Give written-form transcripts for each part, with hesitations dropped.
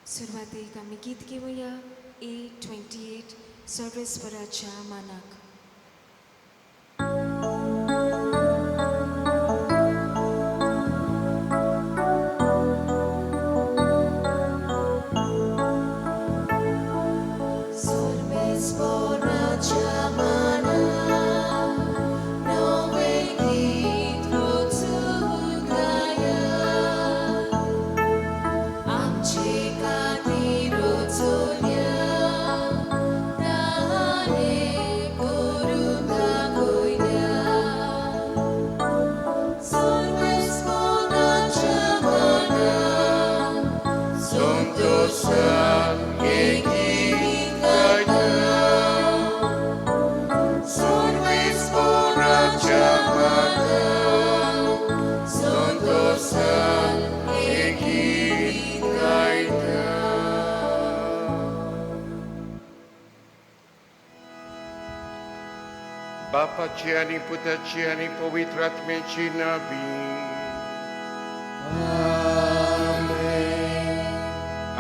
सुरवातीक आमी गीत घेवया A28 सर्वेस्पराच्या मानाक. बापाची आणि पुताची आणि पवित्र आत्म्याची नावी.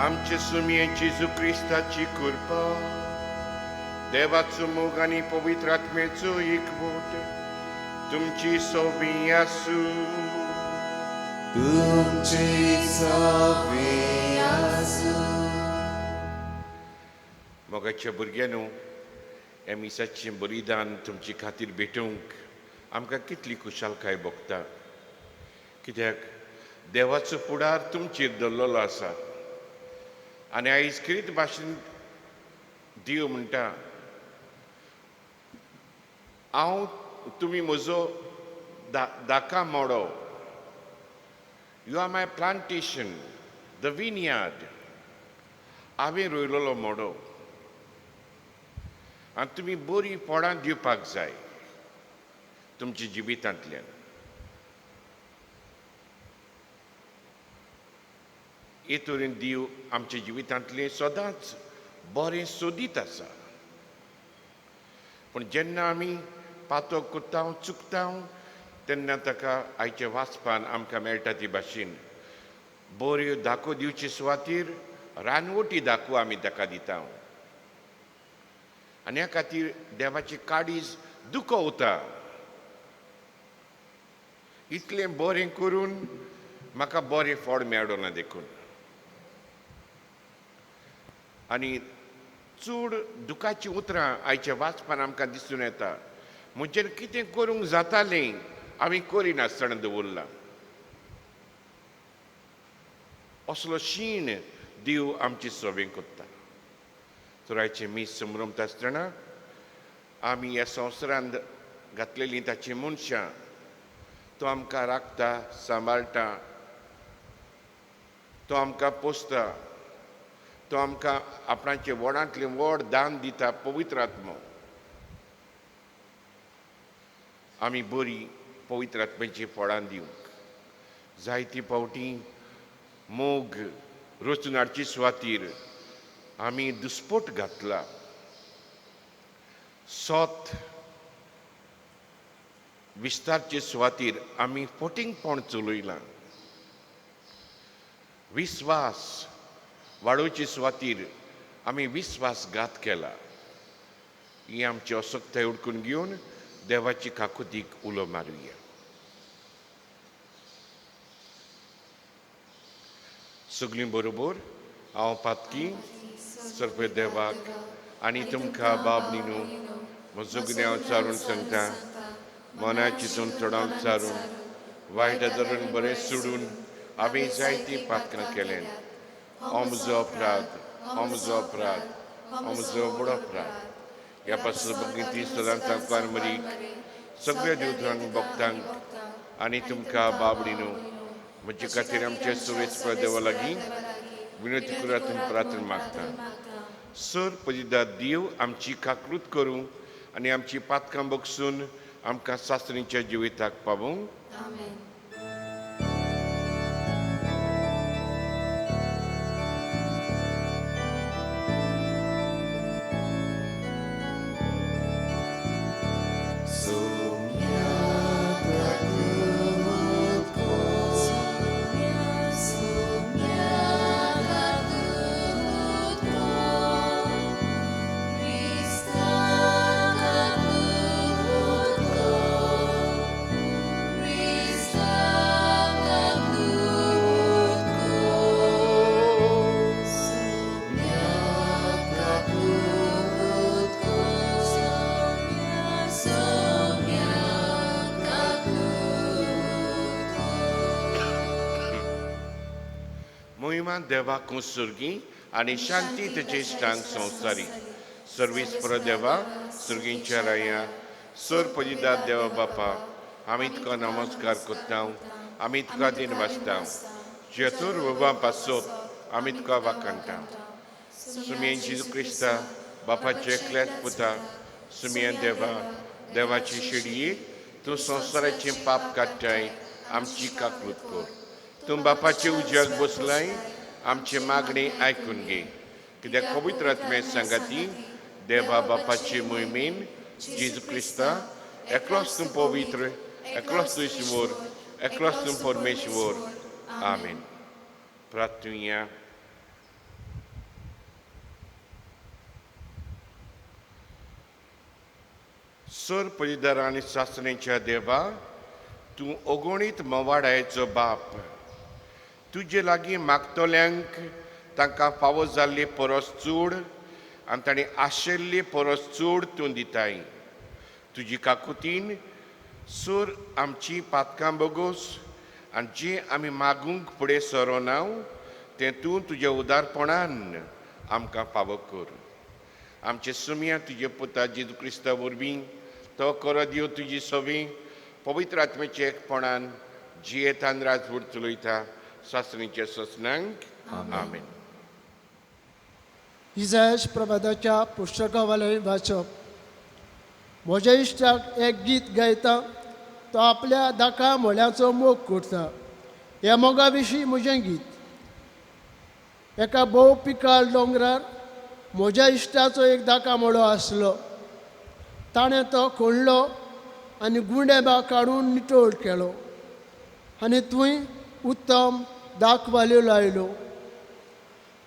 आमचे सुमये जेजू क्रिस्ताची कृपा, देवाचो मोग आणि पवित्र आत्म्याचो एकवट तुमची सोबी आसू. मोगाच्या भुरग्यांनो, ह्या मिसाचें बलिदान तुमचे खातीर भेटूंक आमकां कितली खुशालकाय भोगता. कित्याक देवाचो फुडार तुमचेर दवरलेलो आसा आनी आयज खरीत भाशेन देव म्हणटा, हांव तुमी म्हजो दाका मोडो. You are my plantation, the vineyard. हांवें रोयलेलो मोडो आनी तुमी बरीं फळां दिवपाक जाय तुमच्या जिवितांतल्यान. हे तरेन देव आमच्या जिवितांतलें सदांच बरें सोदीत आसा. पूण जेन्ना आमी पातो करता चुकता तेन्ना ताका आयच्या वाचपान आमकां मेळटा ते भाशेन बऱ्यो दाखो दिवचे सुवातेर रानवटी दाखो आमी ताका दिता. आनी ह्या खातीर देवाची काळीज दुखवता. इतलें बरें करून म्हाका बरें फळ मेळ्ळो ना देखून. आनी चड दुखाची उतरां आयच्या वाचपान आमकां दिसून येता. म्हजेर कितें करूंक जातालें हांवें करिनासतना दवरलां. असलो शीण देव आमचे सोबेन कोत्ता. चोरायचे मीस संभ्रमता आसतना आमी ह्या संवसारांत घातलेलीं ताची मनशां तो आमकां राखता, सांबाळटा, तो आमकां पोसता, तो आमकां आपणाचें व्हडांतलें व्हड दान दिता, पवित्र आत्मो. आमी बरीं पवित्र आत्म्याची फळां दिवंक जायती फावटी मोग रचून हाडचे सुवातेर आमी दुस्पोट घातला. सोत विस्तारचे सुवातेर आमी फटिंगपण चलयलां. विस्वास वाडोवचे सुवातेर आमी विस्वासघात केला. ही आमची असक्ताय उडकून घेवन देवाची काकुतीक उलो मारुया. सगळीं बरोबर हांव पातकी सर्व देवाक आनी तुमकां बाबलीनो म्हजो गुन्यांव चारून सांगता. मना चिंतून चडावन चारून वायट धरून बरें सोडून हांवें जायती पातकां केल्यात. हो म्हजो अपराध, हो म्हजो अपराध, हो म्हजो व्हड अपराध. ह्या पासून भगिनी सदांच मरीक सगळ्या देवतांक भक्तांक आनी तुमकां बाबलीनो म्हजे खातीर आमचे सर्वेस्पर देवा लागीं विनंती करात प्रार्थना मागता. सर पदिदा देव आमची काकृत करूं आनी आमची पातकां बगसून आमकां सासरीच्या जिविताक पावूं. मोहिमा देवाक सुर्गी आनी शांती तेचे इश्टांक संवसारी सर्वीस देवा सुर्गींच्या राया सोर पजिदाद देवा बापा आमी तुका नमस्कार करता आमी तुका दिन वाचता जेतूर बाबा पासोत आमी तुका वाखाणटा सुमयेन जेजू क्रिस्ता बापाचे एकल्याच पुता सुमयेन देवा देवाची शिडये तूं संवसाराचें पाप काडटाय आमची काकूट कर तूं बापाचे उज्याक बसलाय आमचे मागणी आयकून घे कित्याक पवित्र आत्मे सांगाती देवा बापाचे मोहिमेन जेजू क्रिस्ता एकलोच तूं पवित्र एकलोच तूं ईश्वर एकलोच तूं परमेश्वर आमेन प्रार्थुया सोर पळिदार आनी सासणेच्या देवा तूं अगोणीत मोवाडायचो बाप तुजे लागीं मागतल्यांक तांकां फावो जाल्ली परस चूड आनी ताणें आशिल्ली परस चूड तूं दिताय तुजी काकुतीन सोर आमची पातकां बोगोस आनी जें आमी मागूंक फुडें सरोनाव तें तूं तुज्या उदारपणान आमकां फावो कर आमचे सुमया तुजे पुता जेजू क्रिस्ता वरवीं तो करो दिव तुजी सवी पवित्र आत्मेचे एकपणान जियेतान राजवट चलयता सासणीच्या ससनांक आमेन. इजायास प्रभाताच्या पुस्तकावाले वाचप म्हज्या इश्टाक एक गीत गायता तो आपल्या दाका मोल्याचो मोग करता ह्या मोगा विशीं म्हजें गीत एका भोव पिकाळ दोंगरार म्हज्या इश्टाचो एक दाका मोळो आसलो ताणें तो खोडलो आनी गुंडेबा काडून नितळ केलो आनी थंय उत्तम दाखवाल्यो लायल्यो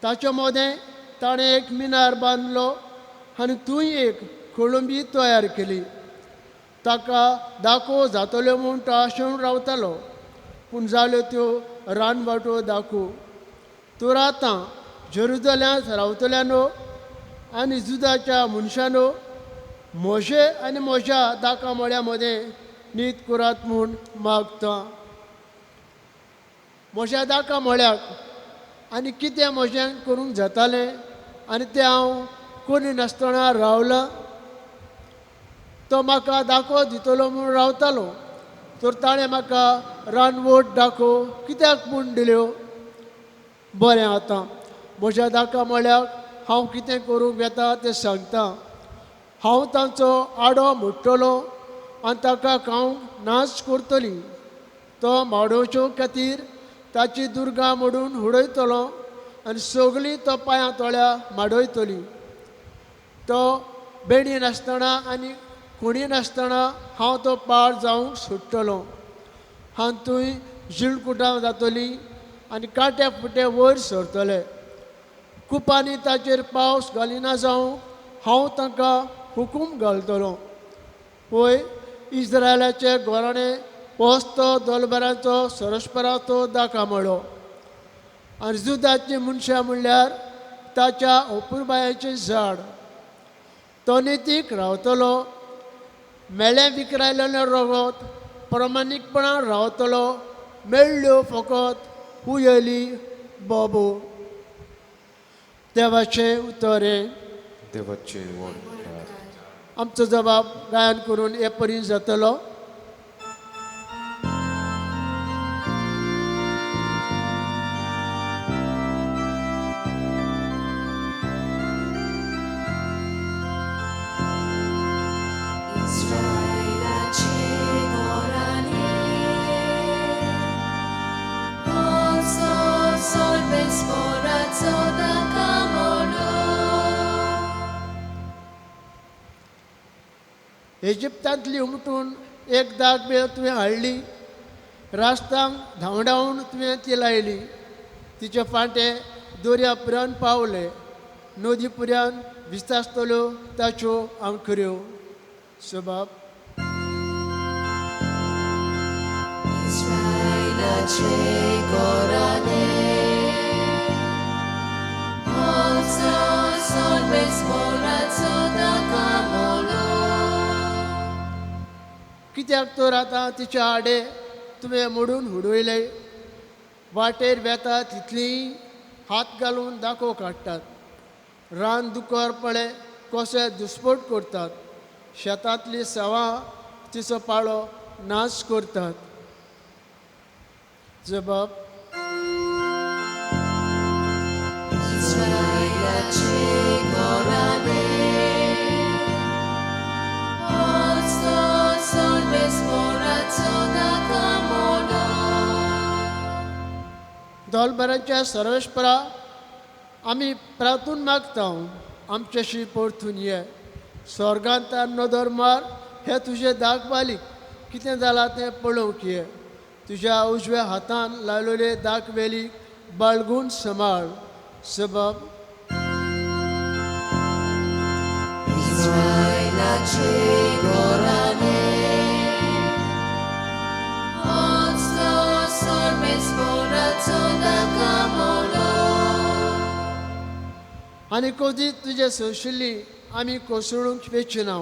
ताचे मदें ताणें एक मिनार बांदलो आनी थंय एक खोळंबी तयार केली ताका दाखो जातल्यो म्हूण तो आशेवन रावतालो पूण जाल्यो त्यो रानवाटो दाखो तर आतां जेरुसलेमांत रावतल्यानो आनी जुदाच्या मनशानो म्हजे आनी म्हज्या दाका मळ्या मदें न्हीद करात म्हूण मागता म्हज्या दाका मळ्याक आनी कितें म्हजें करूंक जातालें आनी तें हांव कोणी नासतना रावलां तो म्हाका दाखो दितलो म्हूण रावतालो तर ताणें म्हाका रानवट दाखो कित्याक म्हूण दिल्यो बरें आतां म्हज्या दाका मळ्याक हांव कितें करूंक येता तें सांगता हांव तांचो आडो मोडटलो आनी ताका खावंक नाश करतली तो माडोवचे खातीर ताची दुर्गा मोडून उडयतलो आनी सगळीं तो पांयां तोळ्या माडयतली तो बेडी नासतना आनी कोणी नासतना हांव तो पाड जावंक सोडटलो आनी थंय जिळकुटां जातली आनी काटे फुटे वयर सरतले कुपांनी ताचेर पावस घालिना जावं हांव तांकां हुकूम घालतलो पळय इस्रायलाचे घोराणे पोस्तो दोलबरांचो सरस्पराचो दाका मळो आनी जुदाची मनशां म्हणल्यार ताच्या अपुरबायाचें झाड तो नितीक रावतलो मेळ्ळें विकरायलेलें रगत प्रमाणीकपणान रावतलो मेळ्ळ्यो फकत हुयेली बोबो देवाचें उतरें देवाचे वड आमचो जबाब गायन करून हे परी जातलो इजिप्तांतली उमटून एक दाग बेळ तुवें हाडली रास्तांक धांवडावन तुवें ती लायली तिचे फांटे दर्या पुरान पावले नदी पुरान विस्तासतल्यो ताच्यो आंखऱ्यो सबाब कित्याक तर आतां तिचे आडे तुवें मोडून उडयले वाटेर वेता तितलीं हात घालून दाखो काडटात. रान दुकर पळे कशे दुस्पट करतात. शेतांतली सवां तिचो पाळो नाश करतात. जबाब दोलबरांच्या सर्वेस्परा आमी प्रार्थून मागता आमचेशी परतून ये. स्वर्गांत नदर मार हे तुजे दाग बालीक कितें जालां तें पळोवंक ये. तुज्या उजव्या हातान लायलोले दाग वेलीक बाळगून सांबाळ. सबब आनी कधी तुजे सवशिल्ली आमी कोसळूंक वेचिना.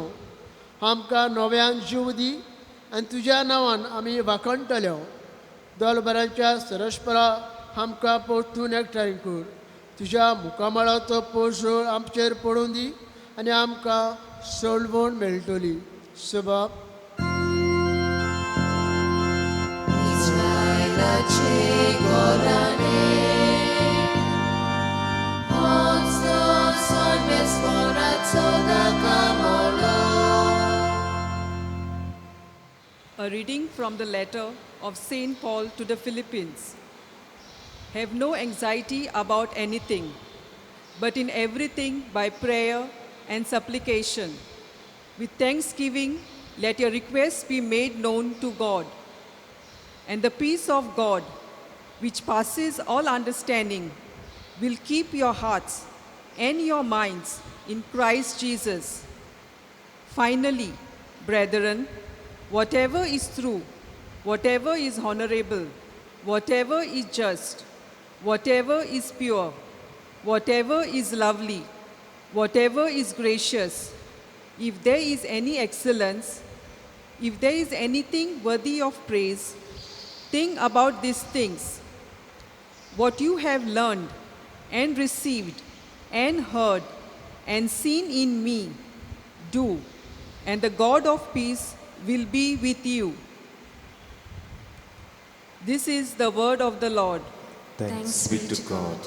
आमकां नव्यान जीव दी आनी तुज्या नांवान आमी वाखणटल्यो. दोलबरांच्या सरस्परा आमकां परतून एकठांय कर. तुज्या मुखामळाचो पोरसोळ आमचेर पडून दी आनी आमकां सोडवण मेळटली. सबब A reading from the letter of St. Paul to the Philippians. Have no anxiety about anything, but in everything by prayer and supplication. With thanksgiving, let your requests be made known to God. And the peace of God, which passes all understanding, will keep your hearts and your minds in Christ Jesus. Finally, brethren, whatever is true, whatever is honorable, whatever is just, whatever is pure, whatever is lovely, whatever is gracious, if there is any excellence, if there is anything worthy of praise, think about these things. What you have learned and received and heard and seen in me, do, and the God of peace will be with you. This is the word of the Lord. Thanks be to God.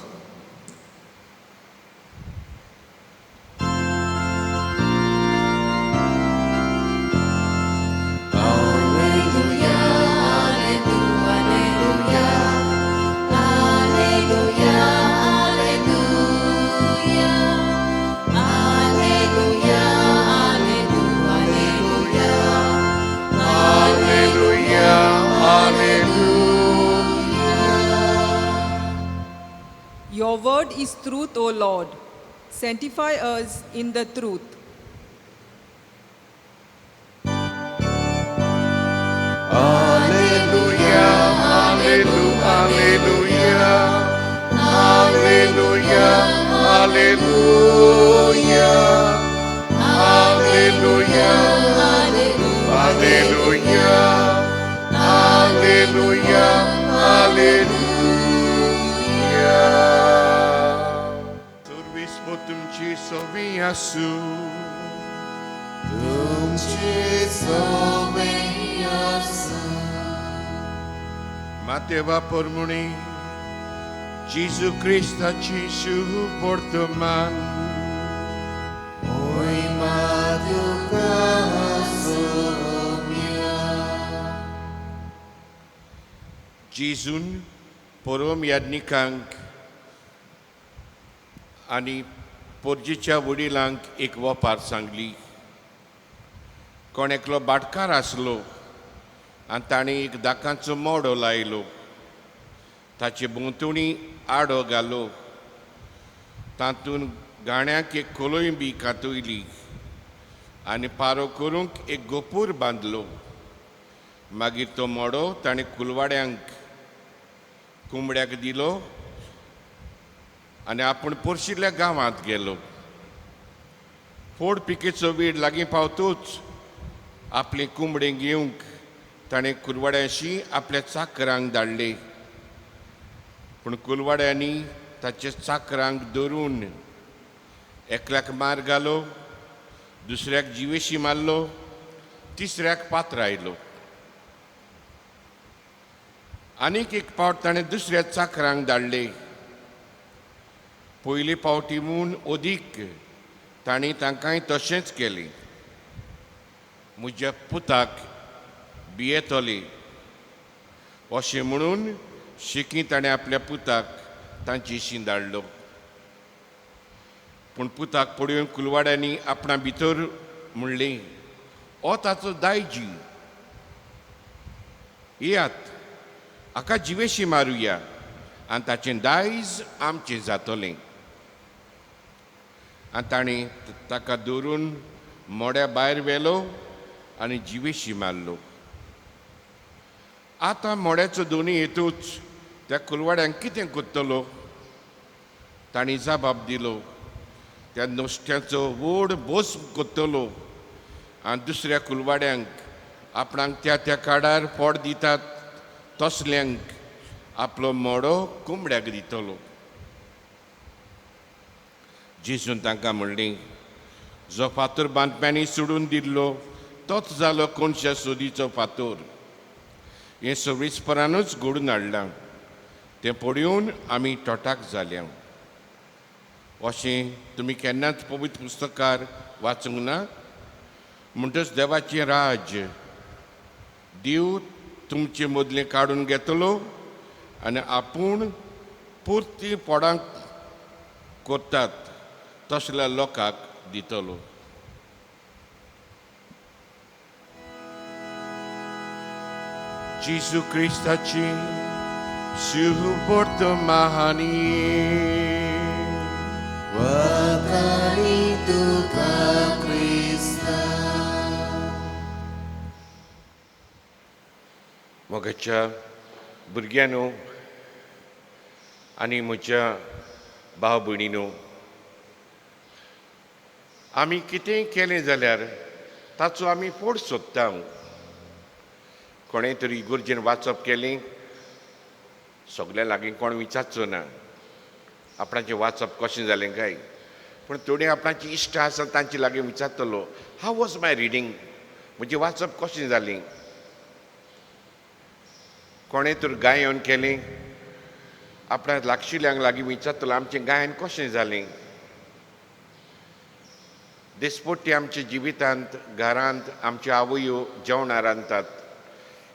Your word is truth, O Lord. Sanctify us in the truth. Alleluia, alleluia, alleluia, alleluia, alleluia, alleluia, alleluia, alleluia. Servismo तुमची सोबी आसू, तुमची सोबी आसू. Mateva pormuni, Gesù Cristaci su portoman. Oi maduka somia. Jesun porom yadnikank आणि पोरजेच्या वडिलांक एक वपार सांगली. कोण एकलो बाटकार आसलो आनी ताणें एक दाकांचो मोडो लायलो. ताचे भोंवतणी आडो घालो. तातूंत गाण्याक एक कोलंबी कातयली आनी पारो करूंक एक गोपूर बांदलो. मागीर तो मोडो ताणें कुलवाड्यांक कोंबड्याक दिलो आनी आपूण पोरशिल्ल्या गांवांत गेलो. फोड पिकेचो वेळ लागीं पावतूच आपले कोंबडें घेवंक ताणें कुरवाड्याशी आपल्या चाकरांक धाडले. पूण कुलवाड्यांनी ताचे चाकरांक धरून एकल्याक मार घालो, दुसऱ्याक जिवेशी मारलो, तिसऱ्याक पात्र आयलो. आनीक एक फावट ताणें दुसऱ्या चाकरांक धाडले. पयली फावटी म्हूण ओदीक तांणी तांकांय तशेंच केलें. म्हज्या पुताक भियेतले अशें म्हणून शिकी ताणें आपल्या पुताक तांचे इश्टीं धाडलो. पूण पुताक पळोवन कुलवाड्यांनी आपणा भितर म्हणलें, हो ताचो दायजी, येयात हाका जिवेशी मारुया आनी ताचें दायज आमचें जातलें. आनी ताणें ताका धरून मोड्या भायर व्हेलो आनी जिवेशी मारलो. आतां मोड्याचो दोनी हेतूच त्या कुलवाड्यांक कितें कोत्तलो? तांणी जबाब दिलो, त्या नुस्त्याचो व्हड बोस कोत्तलो आनी दुसऱ्या कुलवाड्यांक आपणाक त्या त्या काडार फोड दितात तसल्यांक आपलो मोडो कोंबड्याक दितलो. जेजून तांकां म्हणलें, जो फातर बांदप्यांनी सोडून दिल्लो तोच जालो कोणशा सोदीचो फातर. हें सर्वेस्परानूच घडून हाडलां. तें पळोवन आमी तोटाक जाल्या. अशें तुमी केन्नाच पवित्र पुस्तकार वाचूंक ना? म्हणटच देवाचें राज, देव तुमचे मदलें काडून घेतलो आनी आपूण पुर्ती पोडांक कोत्तात तसल्या लोकांक दितलो. जेजू क्रिस्ताची सुबोर्त महानी Wakari tuka Krista. मोगाच्या भुरग्यांनो आनी म्हज्या भाव भयणीनो, आमी कितेंय केलें जाल्यार ताचो आमी फोड सोदता. कोणें तरी इगोर्जेन वाचप केलें, सगल्या लागीं कोण विचारचो ना आपणाचें वाचप कशें जालें काय. पूण थोडीं आपणाची इश्टां आसा तांचे लागीं विचारतलो, हाव वॉज माय रिडींग, म्हजें वाचप कशें जालें. कोणें तर गायन केलें, आपणा लागशिल्ल्यांक लागीं विचारतलो, आमचें गायन कशें जालें. दिसपट्टी आमच्या जिवितांत घरांत आमच्यो आवयो जेवणां रांदतात,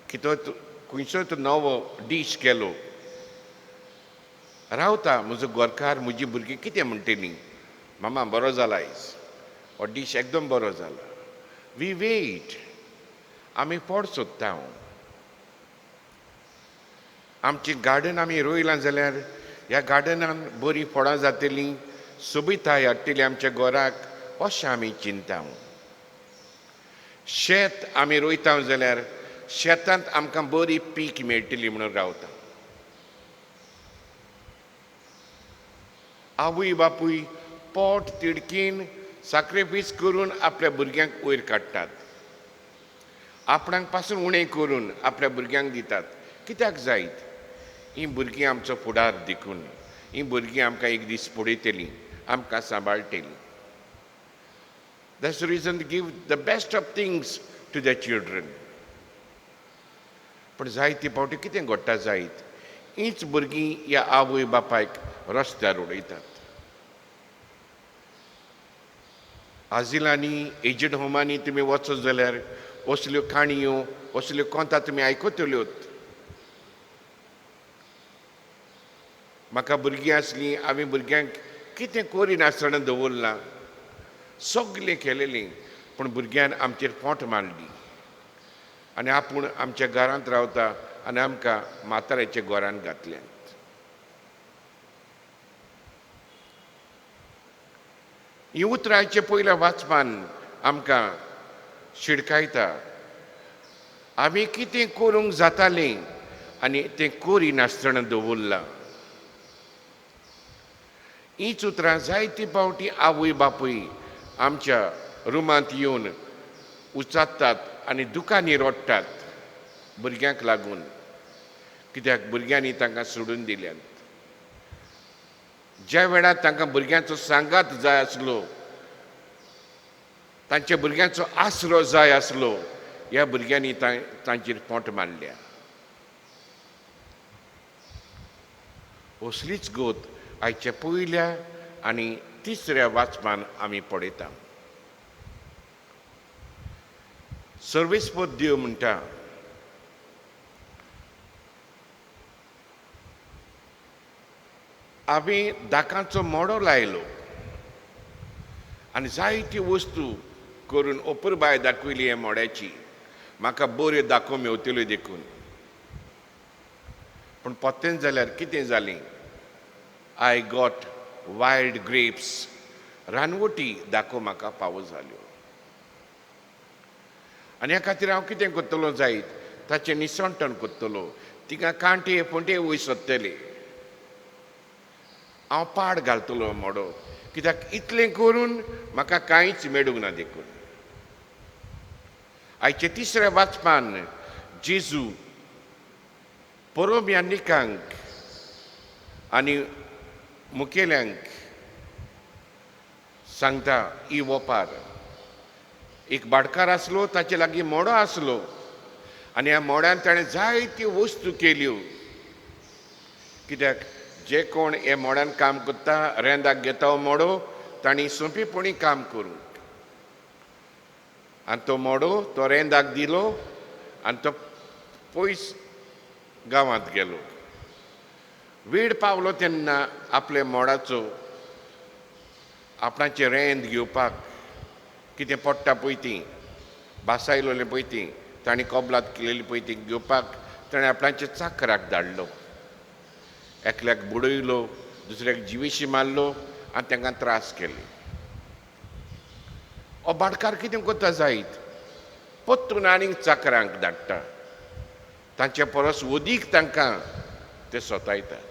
खंयचोय नवो डीश केलो, रावता म्हजो गोरकार, म्हजी भुरगीं कितें म्हणटलीं, मामा बरो जाला आयज, हो डीश एकदम बरो जाला. वी वेट, आमी फोड सोदता. आमचें गार्डन आमी रोयलां जाल्यार ह्या गार्डनान बरीं फळां जातलीं, सोबिताय हाडटली आमच्या घराक अशें आमी चिंता. शेत आमी रोयता जाल्यार शेतांत आमकां बरी पीक मेळटली म्हणून रावता. आवय बापूय पोट तिडकीन सॅक्रिफायस करून आपल्या भुरग्यांक वयर काडटात, आपणाक पासून उणें करून आपल्या भुरग्यांक दितात. कित्याक जायत? हीं भुरगीं आमचो फुडार देखून, हीं भुरगीं आमकां एक दीस पळयतलीं, आमकां सांबाळटलीं. That's the reason to give the best of things to their children. पण जायते फावटी कितें घडटा जायत, हींच भुरगीं ह्या आवय बापायक रस्त्यार उडयतात. आजिलांनी एजड होमांनी तुमी वचत जाल्यार असल्यो काणयो, असल्यो कोंतां तुमी आयकतल्योत. म्हाका भुरगीं आसलीं, हांवें भुरग्यांक कितें करिनासतना दवरलां, सगलें केलेलें, पूण भुरग्यान आमचेर फोंट मारली आनी आपूण आमच्या घरांत रावता आनी आमकां म्हाताऱ्याच्या घरांत घातल्यात. ही उतरांचे पयल्या वाचपान आमकां शिडकायता. आमी कितें करूंक जातालें आनी तें करिनासतना दवरलां. हींच उतरां जायते फावटी आवय बापूय आमच्या रुमांत येवन उचात्तात आनी दुकानी रडटात भुरग्यांक लागून, कित्याक भुरग्यांनी तांकां सोडून दिल्यात. ज्या वेळार तांकां भुरग्यांचो सांगात जाय आसलो, तांच्या भुरग्यांचो आसरो जाय आसलो, ह्या भुरग्यांनी तांचेर पोंट मारल्या. असलीच गोत आयच्या पयल्या आनी तिसऱ्या वाचपान आमी पळयता. सर्वेस्पर देव म्हणटा, आमी दाकांचो मोडो लायलो आनी जायती वस्तू करून अपुरबाय दाखयली हे मोड्याची. म्हाका बऱ्यो दाखो मेवतल्यो देखून. पूण पोत्तें जाल्यार कितें जालें? आय गॉट वायल्ड ग्रेप्स, रानवटी दाखो म्हाका फावो जाल्यो. आनी ह्या खातीर हांव कितें करतलो जायत? ताचें निसंटण करतलो. तिका कांटे फोंटे वयर सोदतले. हांव पाड घालतलो मोडो, कित्याक इतलें करून म्हाका कांयच मेळूंक ना देखून. आयचे तिसऱ्या वाचपान जेजू परोम्यानिकांक आनी मुखेल्यांक सांगता इवोपार. एक भाटकार आसलो, ताचे लागीं मोडो आसलो आनी ह्या मोड्यान ताणें जायत्यो वस्तू केल्यो. कित्याक जे कोण हे मोड्यान काम करता, रेंदाक घेता हो मोडो, तांणी सोंपेपणी काम करूंक. आनी तो मोडो तो रेंदाक दिलो आनी तो पयस गांवांत गेलो. वेळ पावलो तेन्ना आपल्या मोडाचो आपणाचें रेंद घेवपाक कितें पडटा पळय ती भासायलोलें पळय ती तांणी कबलात केलेली पळय ती घेवपाक ताणें आपणाच्या चाकराक धाडलो. एकल्याक बुडयलो, दुसऱ्याक जिवेशी मारलो आनी तांकां त्रास केले. हो भाटकार कितें करता जायत? परतून आनीक चाकरांक धाडटा. तांचे परस अदीक तांकां ते सोतायतात,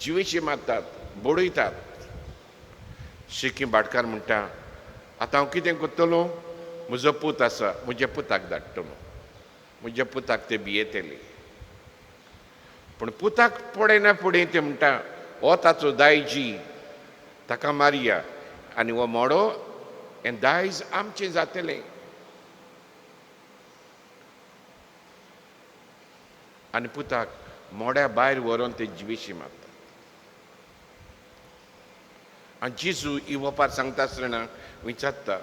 जिवेशी मारतात, बुडयतात. शेकी भाटकार म्हणटा, आतां हांव कितें करतलो? म्हजो पूत आसा, म्हज्या पुताक धाडटलो. म्हज्या पुताक ते भियेतले. पूण पुताक पडयना फुडें ते म्हणटा, हो ताचो दायजी, ताका मारया आनी हो मोडो हें दायज आमचें जातलें. आनी पुताक मोड्या भायर व्हरोन ते जिवेशी मारता. आनी जेजू इवोपार सांगता आसतना विचारता,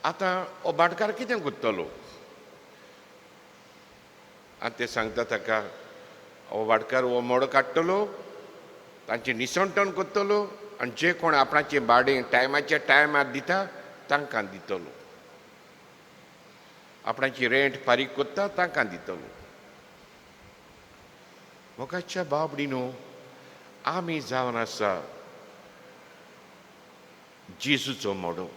आतां हो भाटकार कितें करतलो? आनी ते सांगता ताका, हो भाटकार हो मोडो काडटलो, तांचें निसंटण करतलो आनी जे कोण आपणाचें भाडें टायमाच्या टायमार दिता तांकां दितलो. आपणाची रेंट फारीक करता तांकां दितलो. मोगाच्या बाबडीनो, आमी जावन आसा जेजूचो मोडो.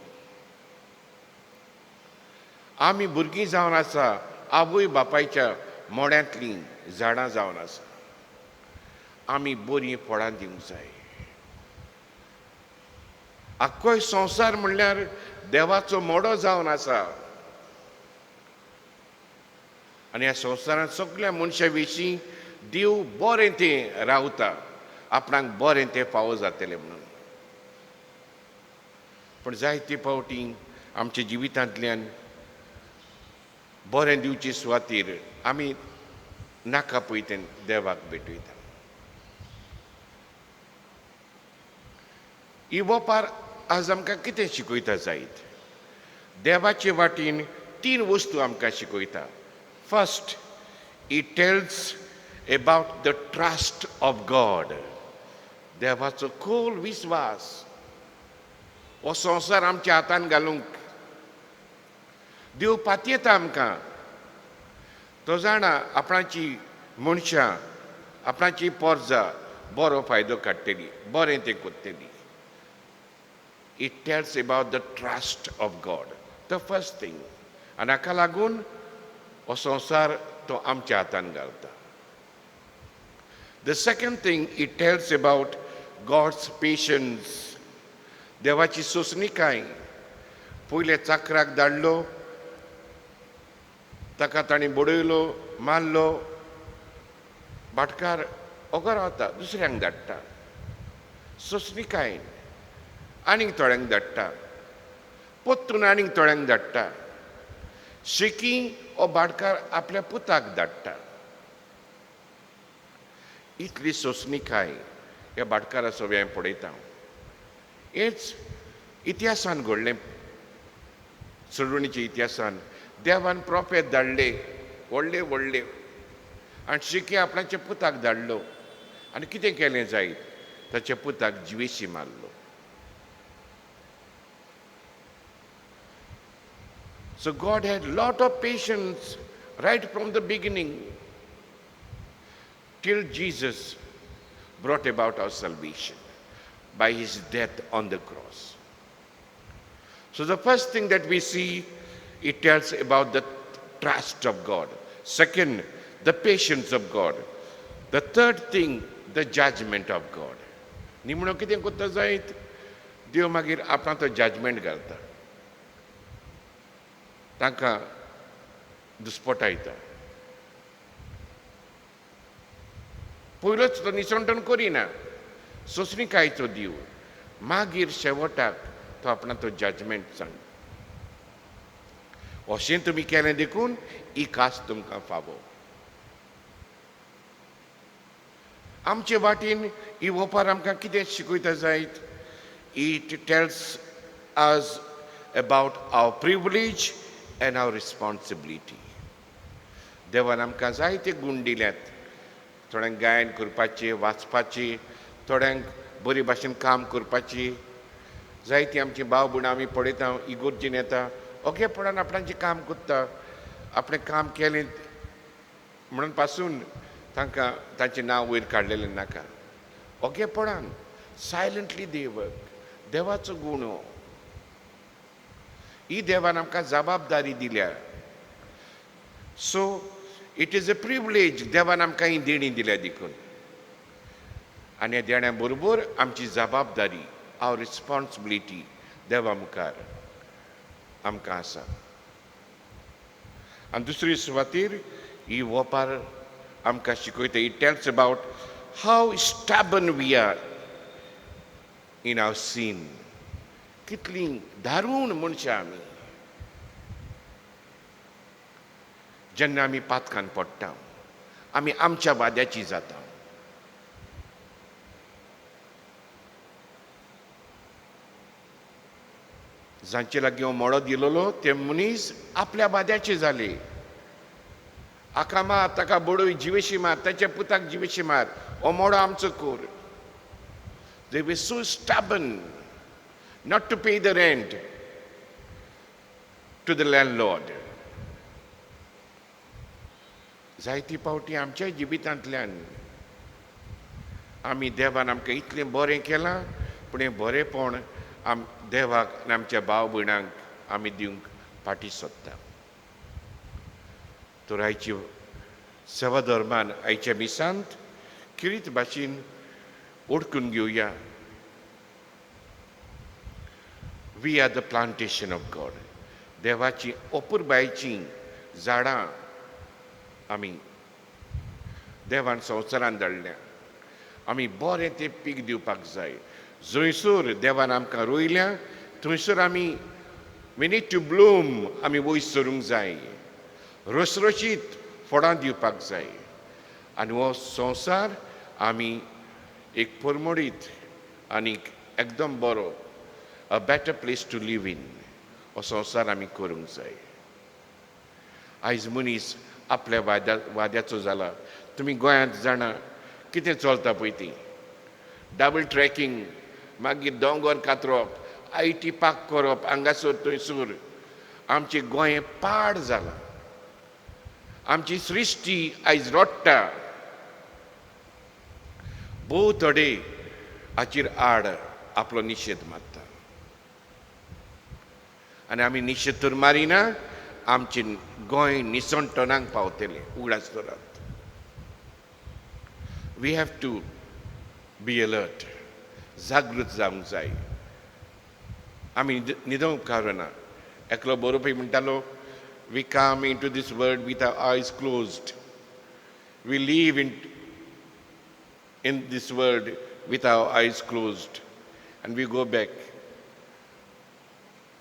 आमी भुरगीं जावन आसा आवय बापायच्या मोड्यांतलीं झाडां जावन आसा. आमी बरीं फळां दिवंक जाय. आख्खोय संवसार म्हणल्यार देवाचो मोडो जावन आसा. आनी ह्या संवसारांत सगळ्या मनशां विशीं देव बरें तें रावता, आपणाक बरें तें फावो जातलें म्हणून. पूण जायते फावटी आमच्या जिवितांतल्यान बरें दिवचे सुवातेर आमी नाका पळय तें देवाक भेटयता. इवोपार आज आमकां कितें शिकयता जायत? देवाचे वाटेन 3 वस्तू आमकां शिकयता. First, it tells about the trust of God. देवाचो खोल विश्वास. हो संवसार आमच्या हातान घालूंक देव पातयेता आमकां. तो जाणा आपणाची मनशां, आपणाची पोरजां बरो फायदो काडटलीं, बरें तें करतलीं. It tells about the trust of God. The first thing. आनी हाका लागून हो संवसार तो आमच्या हातान घालता. The second thing, it tells about God's patience. देवाची सोंसणीकाय. पयले चाकराक धाडलो, ताका ताणें बुडयलो, मारलो. भाटकार ओगो रावता, दुसऱ्यांक धाडटा. सोंसणीकायेन आनीक थोड्यांक धाडटा, पोत्तून आनीक थोड्यांक धाडटा. शिकी हो भाटकार आपल्या पुताक धाडटा. इतली सोंसणीकाय ह्या भाटकाराचो हांवें पळयता. हेच इतिहासान घडलें. चळवळीच्या इतिहासान देवान प्रोफेत धाडले व्हडले व्हडले, आनी शिकी आपणाच्या पुताक धाडलो. आनी कितें केलें जायत? ताच्या पुताक जिवेशी मारलो. So God had lot of patience right from the beginning till Jesus brought about our salvation by his death on the cross. So the first thing that we see, it tells about the trust of God. Second, the patience of God. The third thing, the judgment of God. निमणो कितें कोत्ता जायत? देव मागीर आपणा तो judgement घालता, तांकां दुस्पटायता. पयलोच तो निसंटन करिना, सोंसणीकायेचो दिव. मागीर शेवटाक तो आपणा तो जजमेंट सांग. अशें तुमी केलें देखून ही कास तुमकां फावो. आमचे वाटेन ही ओपार आमकां कितें शिकयता जायत? It tells us about our privilege and our responsibility. देवान आमकां जायते गूण दिल्यात. थोड्यांक गायन करपाचें, वाचपाचें, थोड्यांक बरे भाशेन काम करपाचें. जायतीं आमची भाव भयणां आमी पळयता इगोर्जेन येता, ओकेपणान आपणाचें काम करता. आपणें काम केलें म्हणून पासून तांकां तांचें नांव वयर काडलेलें नाका. ओकेपणान सायलंटली देवाचो गूण हो. ही देवान आमकां जबाबदारी दिल्या. So it is a privilege. देवान आमकां ही देणी दिल्या देखून. आनी ह्या देण्या बरोबर आमची जबाबदारी, आवर रिस्पॉन्सिबिलिटी देवा मुखार आमकां आसा. आनी दुसरे सुवातेर ही ओपार आमकां शिकयता. It tells about how stubborn we are in our scene. कितलीं दारूण मनशां आमी जेन्ना आमी पातकान पडटा. आमी आमच्या वाद्याची जाता. जांचे लागीं हो मोडो दिलोलो ते मनीस आपल्या वाद्याचे जाले. हाका मार, ताका बडोय, जिवेशी मार, ताच्या पुताक जिवेशी मार, हो मोडो आमचो core. They were so stubborn not to pay the rent to the landlord. जायती पावटी आमच्या जिवितांतल्यान आमी देवान आमकां इतलें बरें केलां, पूण हें बरेंपण देवाक आनी आमच्या भाव भयणांक आमी दिवंक फाटीं सोदता. तर आयची सेवा धर्मान आयच्या मिसांत किरीत भाशेन ओळखून घेवया. We are the plantation of God. देवाची अपुरबायेचीं झाडां आमी देवान संवसारान धाडल्या. आमी बरें तें पीक दिवपाक जाय. जंयसर देवान आमकां रोयल्या थंयसर आमी वी नीड टू ब्लूम. आमी वयर सरूंक जाय, रसरशीत फळां दिवपाक जाय. आनी हो संवसार आमी एक परमडीत आनी एकदम बरो a better place to live in हो संवसार आमी करूंक जाय. आयज मनीस आपल्या वाद्याचो जाला. तुमी गोंयांत जाणा कितें चलता पळय ती डबल ट्रॅकिंग, मागीर दोंगर कातरप, आयटी पाक करप हांगासर थंयसर. आमचें गोंय पाड जालां. आमची सृश्टी आयज रोडटा. भोव थोडे हाचेर आड आपलो निशेध मारता. आनी आमी निशेध तर मारिना, आमचें गोंय निसंटनाक पावतलें उगडास दवरात. We have to be alert. जागृत जावंक जाय. आमी न्हिदूंक काडना. एकलो बरोवपी म्हणटालो, we come into this world with our eyes closed. We live in this world with our eyes closed and we go back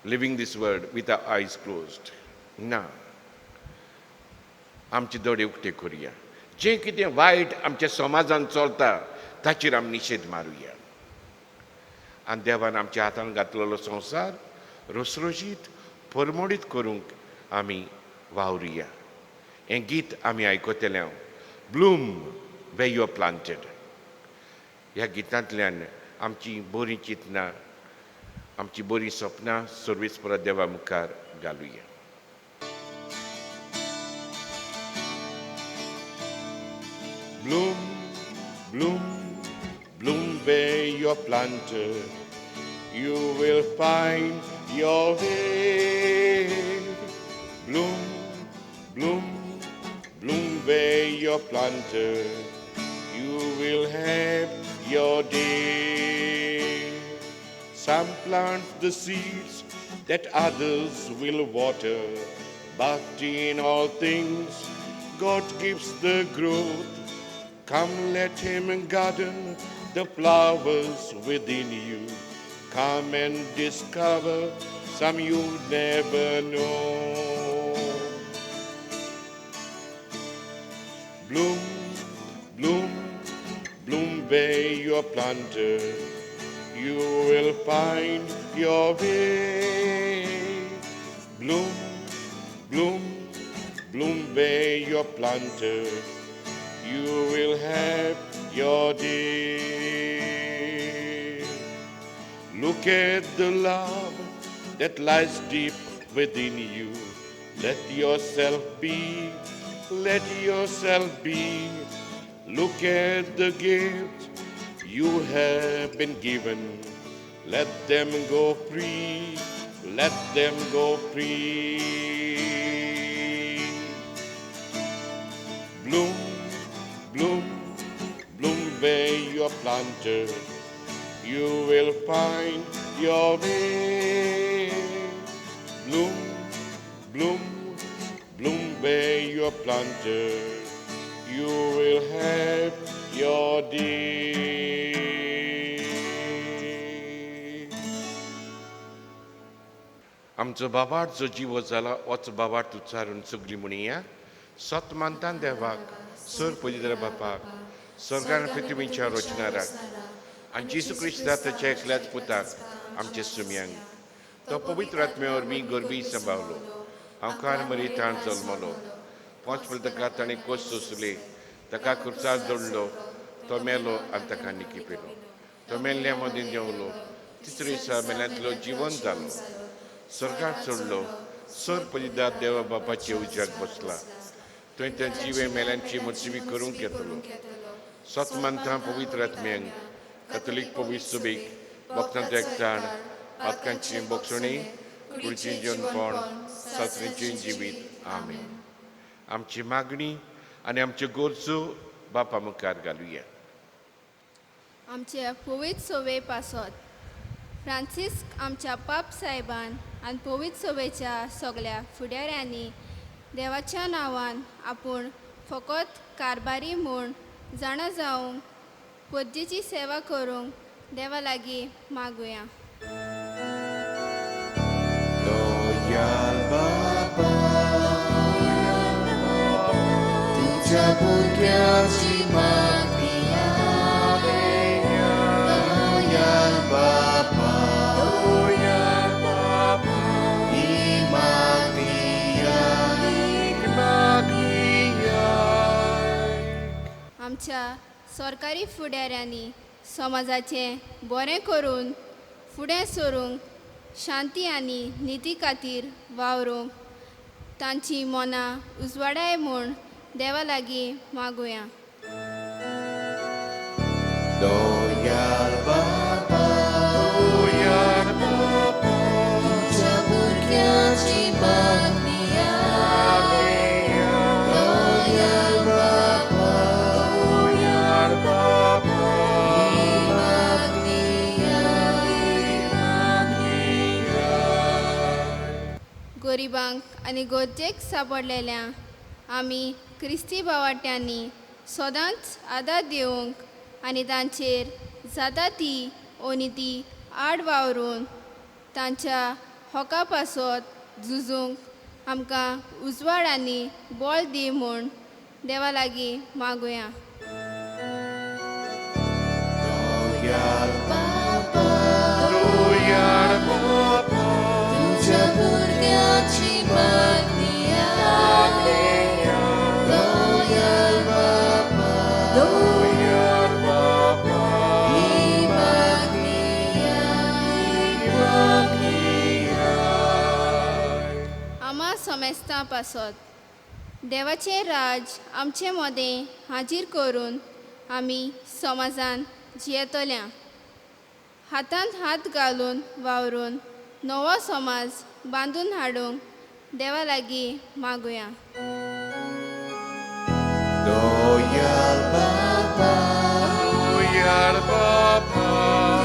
living this world with our eyes closed. ना, आमचे दोळे उक्ते करुया. जे कितें वायट आमच्या समाजान चलता ताचेर आमी निशेध मारुया. आनी देवान आमच्या हातान घातलेलो संवसार रसरशीत परमोडीत करूंक आमी वावरुया. हें गीत आमी आयकतले. Bloom way you are planted. ह्या गितांतल्यान आमची बरीं चिंतनां, आमची बरीं सपनां सर्वेस्परा देवा मुखार घालुया. Bloom, bloom, bloom where you're planted. You will find your way. Bloom, bloom, bloom where you're planted. You will have your day. Some plant the seeds that others will water, but in all things God gives the growth. Come, let him garden the flowers within you. Come and discover some you never know. Bloom, bloom, bloom where you are planted. You will find your way. Bloom, bloom, bloom where you are planted. You will have your day. Look at the love that lies deep within you. Let yourself be, let yourself be. Look at the gifts you have been given. Let them go free, let them go free. Bloom, bloom, bloom where you are planted. You will find your way. Bloom, bloom, bloom where you are planted. You will have your day. आमचो बाबाड जो जीव जाला वच बाबाड उच्चारून सगळी म्हणया. सतमानतान देवाक sir पवित्र बापाक स्वर्गान पृथ्वीच्या रचणाराक आनी जेसू क्रिस्ताच्या एकल्याच पुताक आमचे सुम्यांक तो पवित्र आत्मे वरवीं गरबी सांबाळलो. हांव कान मरीतान जल्मलो. पोंच पलतका ताणें कोस सोंसले. ताका खुर्सार जोडलो. तो मेलो आनी ताका निकी पेलो. तो मेल्ल्या मदीं देंवलो. तिसरे दिसा मेल्यांतलो जिवंत जालो. स्वर्गाक चडलो. सर पवित्र देवा बापाचे उज्याक बसला. थंय त्या जिवे मेल्यांची मोतवी करूंक येतलो. सतमानता पवित्र आत्म्यांक कॅथोलीक पवित्र सभेक भक्तांचो एकठाण पातकांची बोगसणी कुडीचें जेवणपण सासरीचें जिवीत आमेन. आमची मागणी आनी आमच्यो गरजो बापा मुखार घालुया. आमच्या पवित्र सवे पासत फ्रांसिस्क आमच्या पाप साहेबान आनी पवित्र सवेच्या सगळ्या फुडाऱ्यांनी देवाच्या नांवान आपूण फकत कारबारी म्हूण जाणा जावंक पद्दीची सेवा करूंक देवा लागीं मागुया. Loyal Baba, तुझ्या भुरग्याची मागणी आहे. Loyal Baba, ही मागणी आहे. आमच्या सरकारी फुडाऱ्यांनी समाजाचें बरें करून फुडें सरूंक शांती आनी निती खातीर वावरूंक तांची मनां उजवाडाय म्हूण देवा लागीं मागुया. Loyal Baba, तुझ्या भुरग्याची मागणी आहे. Loyal Baba, ही मागणी आहे. गरिबांक आनी गरजेक सांपडलेल्या आमी क्रिस्ती भावाट्यांनी सदांच आदार दिवंक आनी तांचेर जाता ती ओनिती आड वावरून तांच्या होका पासत झुजूंक आमकां उजवाड आनी बळ दी म्हूण देवा लागीं मागुया. तुझ्या भुरग्याची मागणी आहे. दयाळ बापा, ही मागणी आमा समेस्तां पासत देवाचें राज आमचे मदें हाजीर करून आमी समाजान जियेतल्या. हातांत हात घालून वावरून नवो समाज बांदून हाडूंक देवा लागीं मागुया. दयाळ बापा,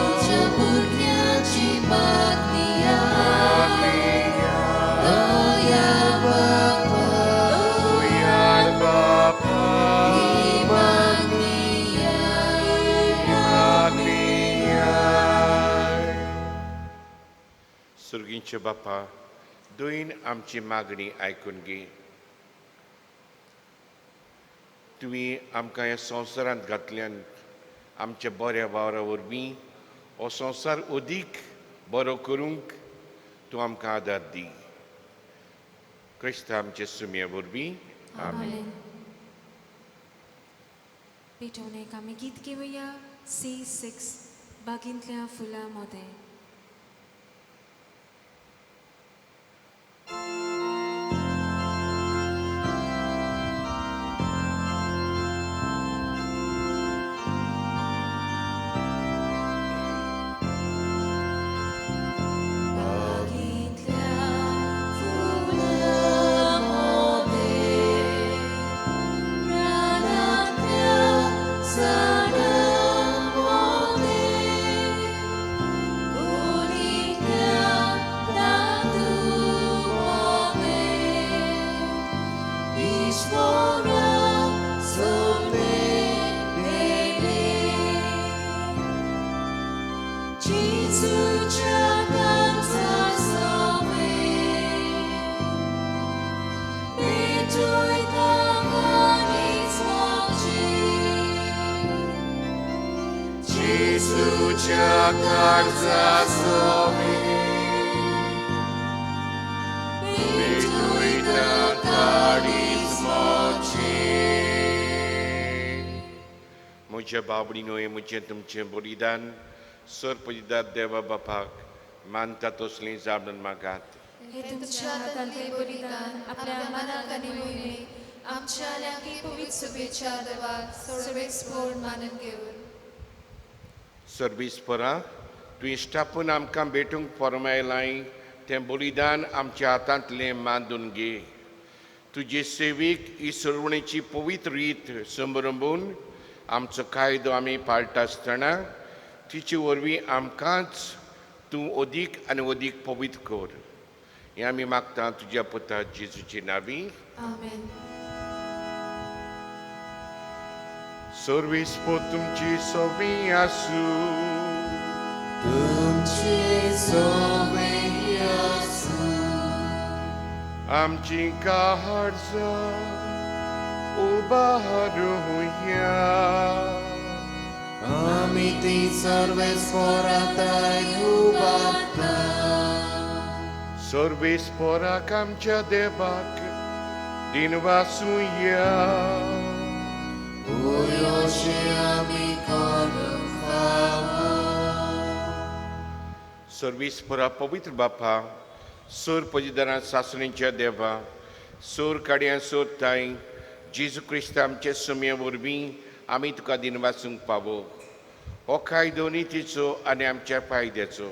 तुझ्या भुरग्याची मागणी आहे. दयाळ बापा, ही मागणी सुर्गींचे बापा, दोन आमची मागणी आयकून घे. तुवें आमकां ह्या संवसारांत घातल्यान आमच्या बऱ्या वावरा वरवीं हो संवसार अदीक बरो करूंक तूं आमकां आदार दी. क्रिस्त आमचे सुमया वरवीं आमेन. पेटवणेक आमी गीत घेवया C6 बागेंतल्या फुलां मोदें. म्हज्या बाबडीनो हें म्हजें तुमचें बलिदान सर्पदिदार देवा बापाक मानता तसलें जाणून मागात. हे तुमच्या हातांतलें बलिदान आपल्या मनाक आनी मोहिमेक आमच्या लागीं पवित्र शुभेच्छा देवा सर्वेस्पोर मानून घेवन. सर्वेस्परा, तूं इश्टापून आमकां भेटूंक फरमायलां तें बलिदान आमच्या हातांतलें मांडून घे. तुजे सेवेक ही सरवणेची पवित्र रीत समरंबून आमचो कायदो आमी पाळटा आसतना तिचे वरवीं आमकांच तूं अदीक आनी अदीक पवित्र कर. हें आमी मागता तुज्या पुता जेजूचे नांवी. आमेन. सर्वेस्पो तुमची सवी आसूं. तुमची सवय आसूं. आमची काळजा उबारूया. आमी ती सर्वेस्पराताय उबारता. सर्वेस्पराक आमच्या देवाक दिनवासुया. उयोशी आमी करूंक फावो. सर्वेस्परा पवित्र बापा, सोर पजिदारां सासणेच्या देवा, सोर काड्यां सोर ताई जेजू क्रिस्त आमचे सुमये वरवीं आमी तुका दिनवासूंक पावो. हो कायदो नितीचो आनी आमच्या फायद्याचो.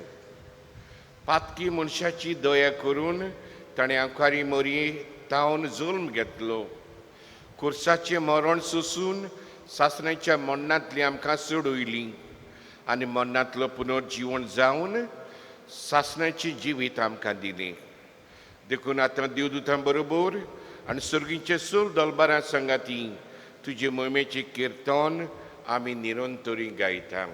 पातकी मनशाची दया करून ताणें आंकारी मोरी तावन जुल्म घेतलो. खुर्साचें मरण सोंसून सासण्याच्या मरणांतली आमकां सोडयली आनी मरणांतलो पुनर्जीवन जावन सासण्याची जिवीत आमकां दिली. देखून आतां देवदूतां बरोबर आनी सर्गीचे सोल दलबारां संगाती तुजे मोहिमेचें किर्तन आमी निरंतरी गायता.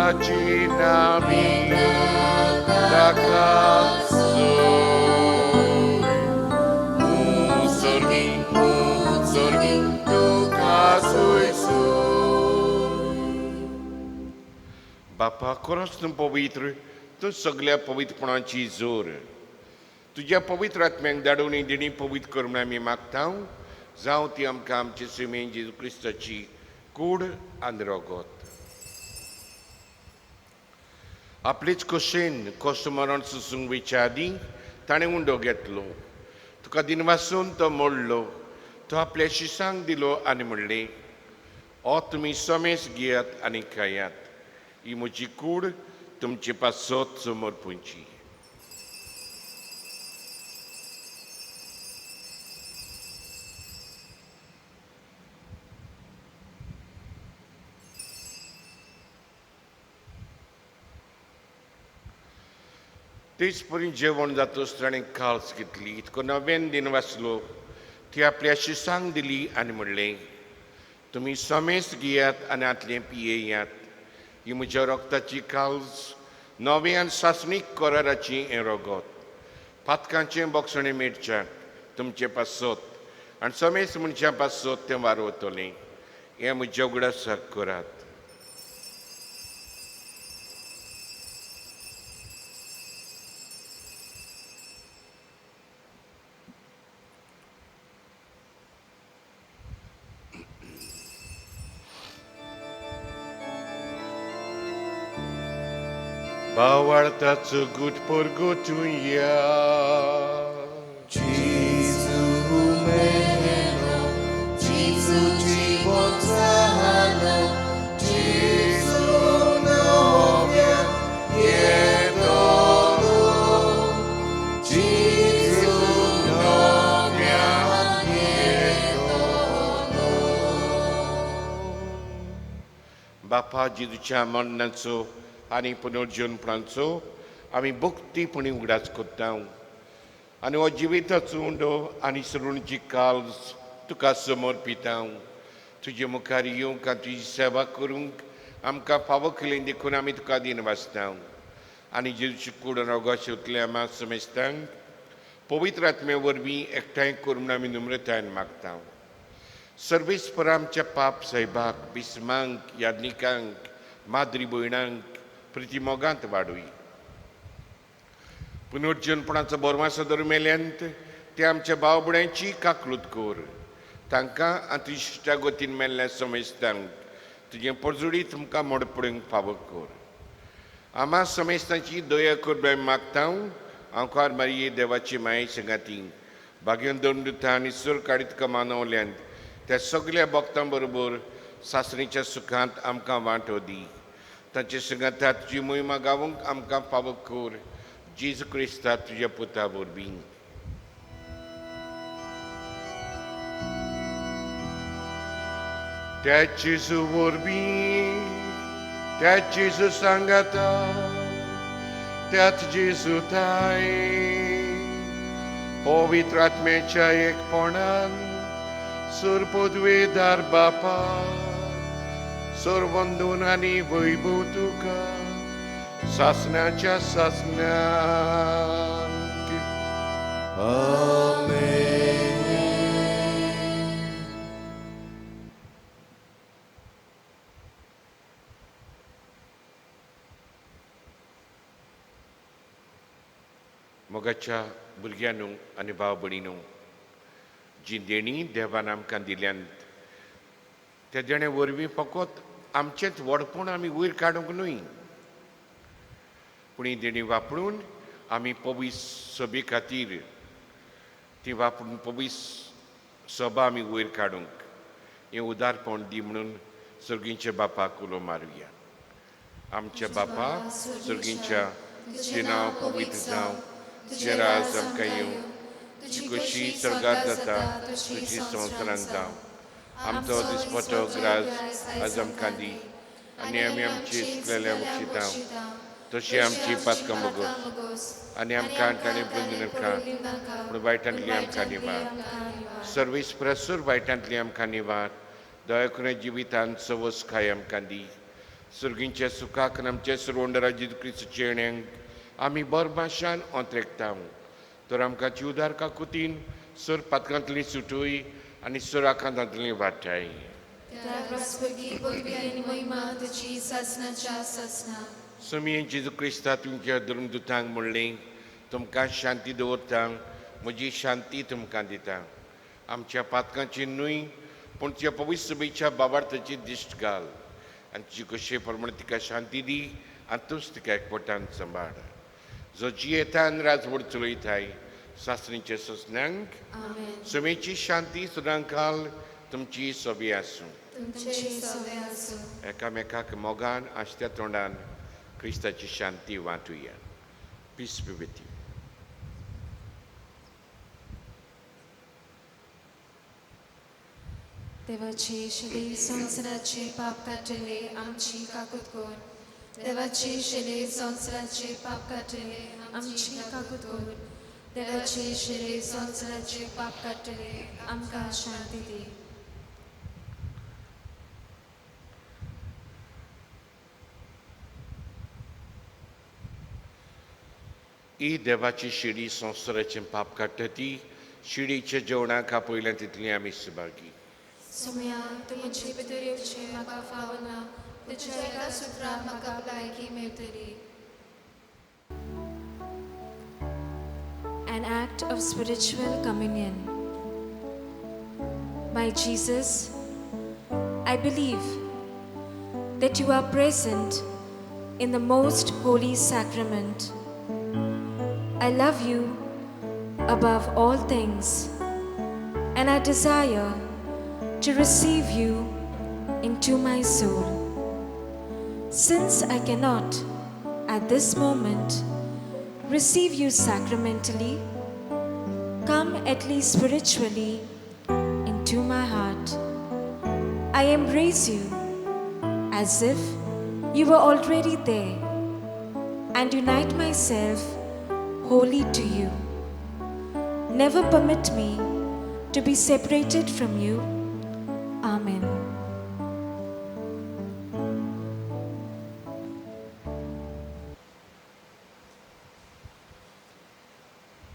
Taci nami Takasu Musorgi Tukasuisu. बापा खरोच तूं पवित्र, तूं सगळ्या पवित्रपणाची जोर. तुज्या पवित्र आत्म्याक धाडून दिणी पवित्र करून आमी मागता. जावं ती आमकां आमचे सिमेन जेजू क्रिस्ताची कूड आनी रगत. आपलेच खोशेन कश्ट मरण सुसूंक वयच्या आदीं ताणें उंडो घेतलो. तुका दिनवासून तो मोडलो. तो आपल्या शिसांक दिलो आनी म्हणलें, हो तुमी समेस घेयात आनी खायात. ही म्हजी कूड तुमचे पासत समोर पोंची. तेच परी जेवण जातच ताणें काल्स घेतली. तुका नवेन दिन वाचलो. ती आपल्या शिसांक दिली आनी म्हणलें, तुमी समेस घेयात आनी आतलें पियेयात. ही म्हज्या रगताची काल्स, नवे आनी सासणीक कराराची हें रगत. पातकांचें बोगसणें मेडच्याक तुमचे पासत आनी समेस मनशां पासत तें वारोवतलें. हें म्हज्या उगडासाक करात. Bawartacu gut porgotunya. Jesu meno, Jesu জীবন সাহানো, Jesu novia jedolo, Jesu novia jedolo. Bapa Jezuच्या मरणाचो आनी पुनर्जन्मपणाचो आमी भक्तीपणी उगडास करता. आनी हो जिविताचो उंडो आनी सरुणीची काल्स तुका समर्पिता. तुजे मुखार येवंक आनी तुजी सेवा करूंक आमकां फावो केलें देखून आमी तुका दिन वाचता. आनी जेजूची कूड रगत शेवतले आमी समेस्तांक पवित्र आत्मे वरवीं एकठांय करून आमी नम्रतायेन मागता. सर्वेस्पर आमच्या पाप सायबाक, बिस्मांक, याज्ञिकांक, माद्री भयणांक प्रिती मोगांत वाडूय. पुनर्जन्मपणाचो बोरमासो धरून मेल्यांत ते आमच्या भाव भयणांची काकलूत कर. तांकां आनी तुज्या शिश्टागोतीन मेल्ल्या समेस्तांक तुजें परजुडी तुमकां मोडपडूंक फावो कर. आमा समेस्तांची दया कर बाय मागता. हांव मारिये देवाची माये संगाती भाग्यन दंडुता आनी सूर काडीत मानवल्यांत त्या सगळ्या भक्तां बरोबर सासणेच्या सुखांत आमकां वांटो दी. तांचे संगातांत तुजी मोहिमा गावूंक आमकां फावो कर. जेजू क्रिस्ता तुज्या पुता वरवीं. त्या जेजू वरवीं, त्या जेजू सांगाता, त्याच जेजू ताय पवित्र आत्म्याच्या एकपणान सुरपदवेदार बापा सर्वंदून आनी वैभव तुका सासणाच्या सासणांक. Amen. मोगाच्या भुरग्यांनो आनी भाव भयणीनो, जी देणी देवान आमकां दिल्यांत त्या देणे वरवीं फकत आमचेंच व्हडपण आमी वयर काडूंक न्हय, पूण ही देणी वापरून आमी पवीस सभे खातीर ती वापरून पवीस सभा आमी वयर काडूंक हें उदारपण दी म्हणून सर्गींच्या बापाक उलो मारुया. आमच्या बापा सर्गींच्या तुजें नांव पवित्र जावं, तुजें राज आमकां येवं, तुजी कशी स्वर्गांत जाता तुजी संवसारांत जावं. आमचो दिसपटो ग्रास आज आमकां दी आनी आमी आमची चुकलेल्या बक्षिता तशी आमची पातकां बगोस आनी आमकां ताणें बंदी नाका पूण वायटांतली आमकां निवार. सर्वेस्परासूर वायटांतली आमकां निवार. दया करून जिवितांत सवस खाय आमकां दी. सर्गींच्या सुखाक आनी आमचे सर्वंडरा जेजू क्रिस्तुचे येण्याक आमी बरभाशान ओंत्रेकता तर आमकां चिवदार काकुतीन सर पातकांतली सुटूय आनी सर आकांतांतली वाटाय त्या प्रस्वर्गी पदवी आनी महिमा तुजी ससनाच्या ससना समी जेजू क्रिस्ता तुमच्या धर्मदुतांक म्हणलें तुमकां शांती दवरता म्हजी शांती तुमकां दिता आमच्या पातकांची न्हय पूण त्या पवित्र सभेच्या बाबार्थाची दिश्ट घाल आनी तुजे कशे प्रमाणे तिका शांती दी आनी तूंच तिका एकवटान सांबाळ जो जियेता आनी राजवड चलयताय सासणीच्या ससन्यांक आमेन समेची शांती सदां काल तुमची सोबी आसूं तुमचे सवे आसूं एकामेकाक मोगान आशत्या तोंडान क्रिस्ताची शांती वांटुया पीस बी विथ यू देवाचे शिले संवसाराचे पाप काटले आमची काकूत कोर देवाचे शिले संवसाराचे पाप काटले आमची काकूत कोर देवाचे शिले संवसाराचे पाप काटले आमकां शांती दी ही देवाची शिडी संवसाराचें पाप काडटा ती शिडीच्या जेवणाक आपयल्या तितली आमी सुभागी सुमया तूं म्हजे भितर येवचें म्हाका फावना तुज्या एका सुत्राक म्हाका लायकी मेवतली An act of spiritual communion. My Jesus, I believe that you are present in the most holy sacrament. I love you above all things, and I desire to receive you into my soul. Since I cannot, at this moment, receive you sacramentally, come at least spiritually into my heart. I embrace you as if you were already there and unite myself wholly to you. Never permit me to be separated from you. Amen.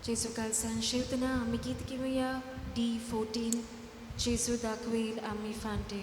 Jesu kalsan शिवतना आमी गीत घेवया D14 जेजू दाखवेल आमी फांटे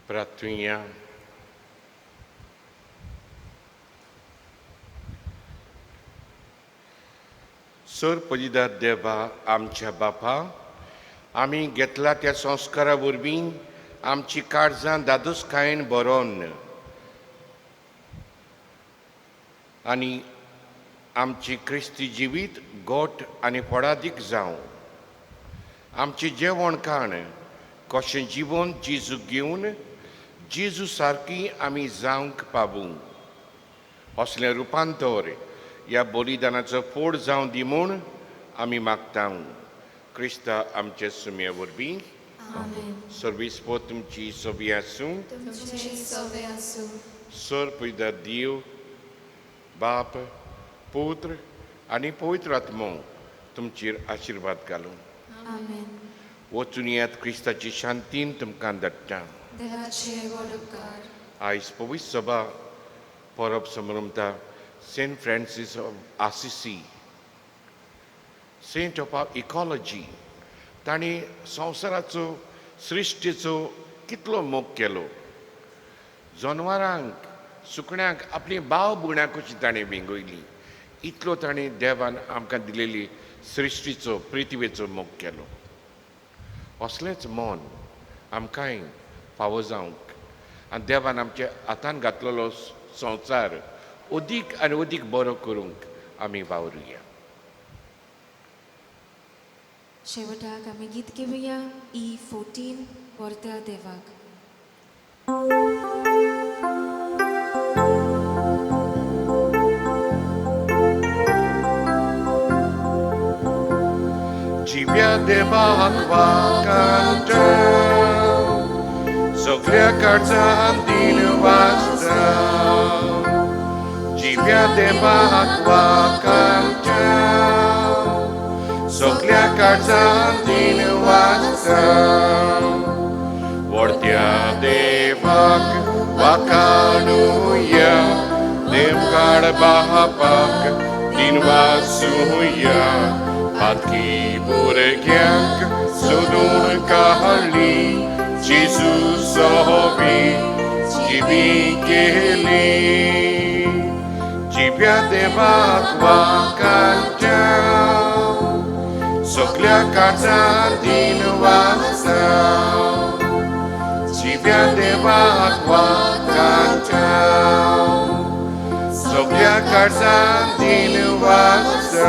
Pratunia. Sir पदिदार देवा आमच्या बापा आमी घेतला त्या संस्कारा वरवीं आमची काळजां दादोसकायेन बरोवन आनी आमची क्रिस्ती जिवीत गोट आनी फळादीक जावं आमचें जेवणखाण कशें जिवन जेजूक घेवन जेजू सारकी आमी जावंक पावूं असलें रुपांतर ह्या बलिदानाचो फोड जावं दी म्हूण आमी मागता क्रिस्ता आमचे सुमये वरवीं सर्विस्पो तुमची सोबी आसूं तुमचे सवे आसूं सर पयदा देव बाप पुत्र आनी पवित्र आत्मो तुमचेर आशिर्वाद घालूं आमेन वचून येयात क्रिस्ताची शांतीन तुमकां धाडटा देवाचे व्हड उपकार आयज पवित्र सभा परब समरमता saint Francis of Assisi saint of ecology तांणी संवसाराचो सृश्टीचो कितलो मोग केलो जनावरांक सुकण्यांक आपली भाव भयणां कशी ताणें विंगयली इतलो ताणें देवान आमकां दिलेली सृश्टीचो पृथ्वीचो मोग केलो असलेंच मन आमकांय फावो जावंक आनी देवान आमच्या हातान घातलेलो संवसार अदीक आनी अदीक बरो करूंक आमी वावरुया शेवटाक आमी गीत घेवया E14 वर्त्या देवाक जिव्या देवाक वाकांत सगळ्या काळजान दिन वाजता जिव्या देवाक वाकांत सगळ्या काळजान दिन वाजता वर्त्या देवाक वाकाणुया देवकाळ बापाक दिन वाचुया पातकी भुरग्यांक सोदून काडली जेजू सोबी जिवी केली जिव्या देवाक वाकांच्या सगळ्या काळजान दिन वाजता जिव्या देवाक वाकांच्या सगळ्या काळजान दिन वाजता